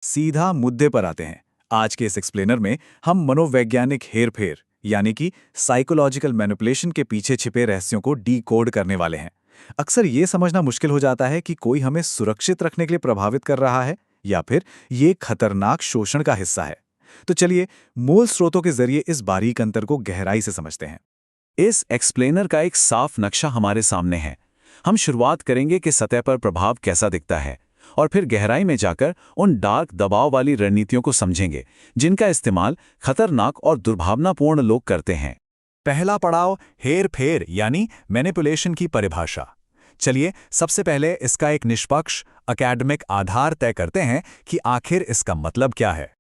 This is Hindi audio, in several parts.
सीधा मुद्दे पर आते हैं। आज के इस एक्सप्लेनर में हम मनोवैज्ञानिक हेरफेर यानी कि साइकोलॉजिकल मैनिपुलेशन के पीछे छिपे रहस्यों को डीकोड करने वाले हैं। अक्सर ये समझना मुश्किल हो जाता है कि कोई हमें सुरक्षित रखने के लिए प्रभावित कर रहा है या फिर ये खतरनाक शोषण का हिस्सा है। तो चलिए मूल स्रोतों के जरिए इस बारीक अंतर को गहराई से समझते हैं। इस एक्सप्लेनर का एक साफ नक्शा हमारे सामने है। हम शुरुआत करेंगे कि सतह पर प्रभाव कैसा दिखता है और फिर गहराई में जाकर उन डार्क दबाव वाली रणनीतियों को समझेंगे जिनका इस्तेमाल खतरनाक और दुर्भावनापूर्ण लोग करते हैं। पहला पड़ाव हेर-फेर यानी मैनिपुलेशन की परिभाषा। चलिए सबसे पहले इसका एक निष्पक्ष एकेडमिक आधार तय करते हैं कि आखिर इसका मतलब क्या है।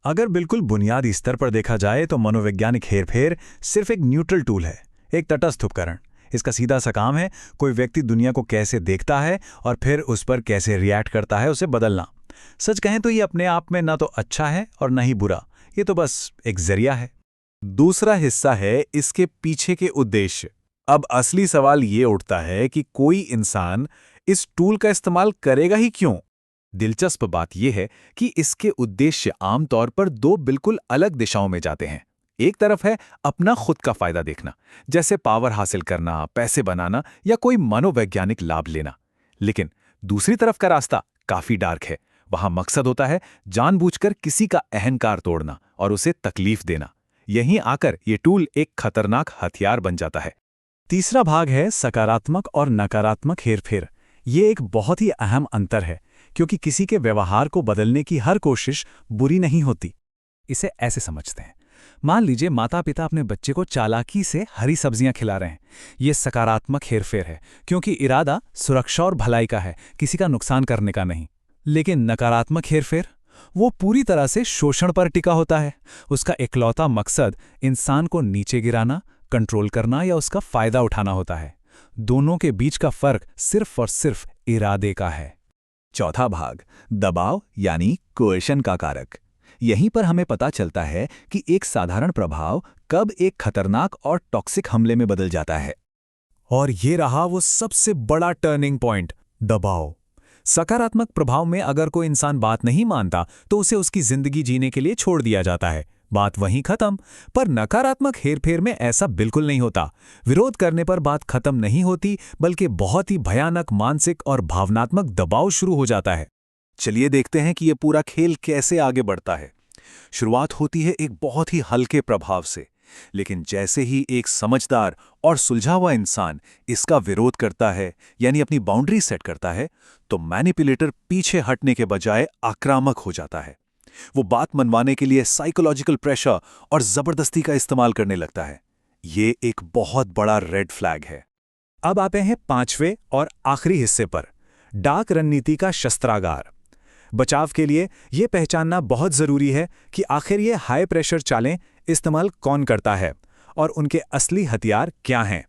अगर बिल्कुल बुनियादी स्तर पर देखा जाए तो मनोवैज्ञानिक हेरफेर सिर्फ एक न्यूट्रल टूल है, एक तटस्थ उपकरण। इसका सीधा सा काम है कोई व्यक्ति दुनिया को कैसे देखता है और फिर उस पर कैसे रिएक्ट करता है उसे बदलना। सच कहें तो ये अपने आप में ना तो अच्छा है और ना ही बुरा, ये तो बस एक जरिया है। दूसरा हिस्सा है इसके पीछे के उद्देश्य। अब असली सवाल ये उठता है कि कोई इंसान इस टूल का इस्तेमाल करेगा ही क्यों। दिलचस्प बात यह है कि इसके उद्देश्य आमतौर पर दो बिल्कुल अलग दिशाओं में जाते हैं। एक तरफ है अपना खुद का फायदा देखना, जैसे पावर हासिल करना, पैसे बनाना या कोई मनोवैज्ञानिक लाभ लेना। लेकिन दूसरी तरफ का रास्ता काफी डार्क है। वहां मकसद होता है जानबूझकर किसी का अहंकार तोड़ना और उसे तकलीफ देना। यहीं आकर ये टूल एक खतरनाक हथियार बन जाता है। तीसरा भाग है सकारात्मक और नकारात्मक हेरफेर। ये एक बहुत ही अहम अंतर है, क्योंकि किसी के व्यवहार को बदलने की हर कोशिश बुरी नहीं होती। इसे ऐसे समझते हैं, मान लीजिए माता पिता अपने बच्चे को चालाकी से हरी सब्जियां खिला रहे हैं। ये सकारात्मक हेरफेर है, क्योंकि इरादा सुरक्षा और भलाई का है, किसी का नुकसान करने का नहीं। लेकिन नकारात्मक हेरफेर वो पूरी तरह से शोषण पर टिका होता है। उसका इकलौता मकसद इंसान को नीचे गिराना, कंट्रोल करना या उसका फायदा उठाना होता है। दोनों के बीच का फर्क सिर्फ और सिर्फ इरादे का है। चौथा भाग दबाव यानी कोएर्शन का कारक। यहीं पर हमें पता चलता है कि एक साधारण प्रभाव कब एक खतरनाक और टॉक्सिक हमले में बदल जाता है। और ये रहा वो सबसे बड़ा टर्निंग पॉइंट, दबाव। सकारात्मक प्रभाव में अगर कोई इंसान बात नहीं मानता तो उसे उसकी जिंदगी जीने के लिए छोड़ दिया जाता है, बात वहीं खत्म। पर नकारात्मक हेरफेर में ऐसा बिल्कुल नहीं होता। विरोध करने पर बात खत्म नहीं होती, बल्कि बहुत ही भयानक मानसिक और भावनात्मक दबाव शुरू हो जाता है। चलिए देखते हैं कि यह पूरा खेल कैसे आगे बढ़ता है। शुरुआत होती है एक बहुत ही हल्के प्रभाव से, लेकिन जैसे ही एक समझदार और सुलझा हुआ इंसान इसका विरोध करता है, यानी अपनी बाउंड्री सेट करता है, तो मैनिपुलेटर पीछे हटने के बजाय आक्रामक हो जाता है। वो बात मनवाने के लिए साइकोलॉजिकल प्रेशर और जबरदस्ती का इस्तेमाल करने लगता है। ये एक बहुत बड़ा रेड फ्लैग है। अब आते हैं पांचवें और आखिरी हिस्से पर, डार्क रणनीति का शस्त्रागार। बचाव के लिए यह पहचानना बहुत जरूरी है कि आखिर ये हाई प्रेशर चालें इस्तेमाल कौन करता है और उनके असली हथियार क्या हैं।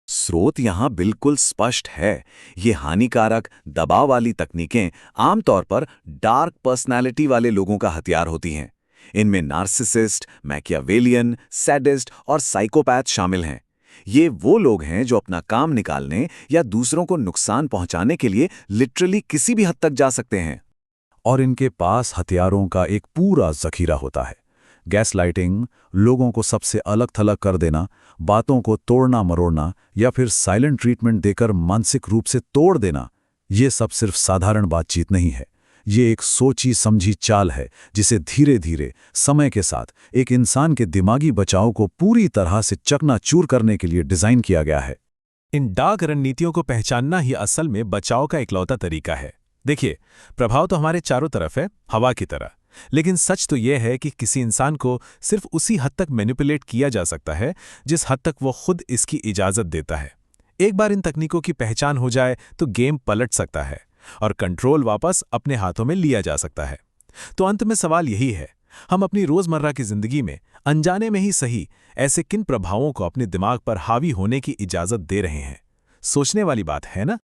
स्रोत यहाँ बिल्कुल स्पष्ट है। ये हानिकारक दबाव वाली तकनीकें आमतौर पर डार्क पर्सनैलिटी वाले लोगों का हथियार होती हैं। इनमें नार्सिसिस्ट, मैकियावेलियन, सैडिस्ट और साइकोपैथ शामिल हैं। ये वो लोग हैं जो अपना काम निकालने या दूसरों को नुकसान पहुंचाने के लिए लिटरली किसी भी हद तक जा सकते हैं। और इनके पास हथियारों का एक पूरा जखीरा होता है। गैसलाइटिंग, लोगों को सबसे अलग थलग कर देना, बातों को तोड़ना मरोड़ना या फिर साइलेंट ट्रीटमेंट देकर मानसिक रूप से तोड़ देना, ये सब सिर्फ साधारण बातचीत नहीं है। ये एक सोची समझी चाल है जिसे धीरे धीरे समय के साथ एक इंसान के दिमागी बचाव को पूरी तरह से चकनाचूर करने के लिए डिजाइन किया गया है। इन डार्क रणनीतियों को पहचानना ही असल में बचाव का इकलौता तरीका है। देखिए, प्रभाव तो हमारे चारों तरफ है, हवा की तरह। लेकिन सच तो यह है कि किसी इंसान को सिर्फ उसी हद तक मैनिपुलेट किया जा सकता है जिस हद तक वो खुद इसकी इजाजत देता है। एक बार इन तकनीकों की पहचान हो जाए तो गेम पलट सकता है और कंट्रोल वापस अपने हाथों में लिया जा सकता है। तो अंत में सवाल यही है, हम अपनी रोजमर्रा की जिंदगी में अनजाने में ही सही ऐसे किन प्रभावों को अपने दिमाग पर हावी होने की इजाजत दे रहे हैं। सोचने वाली बात है ना।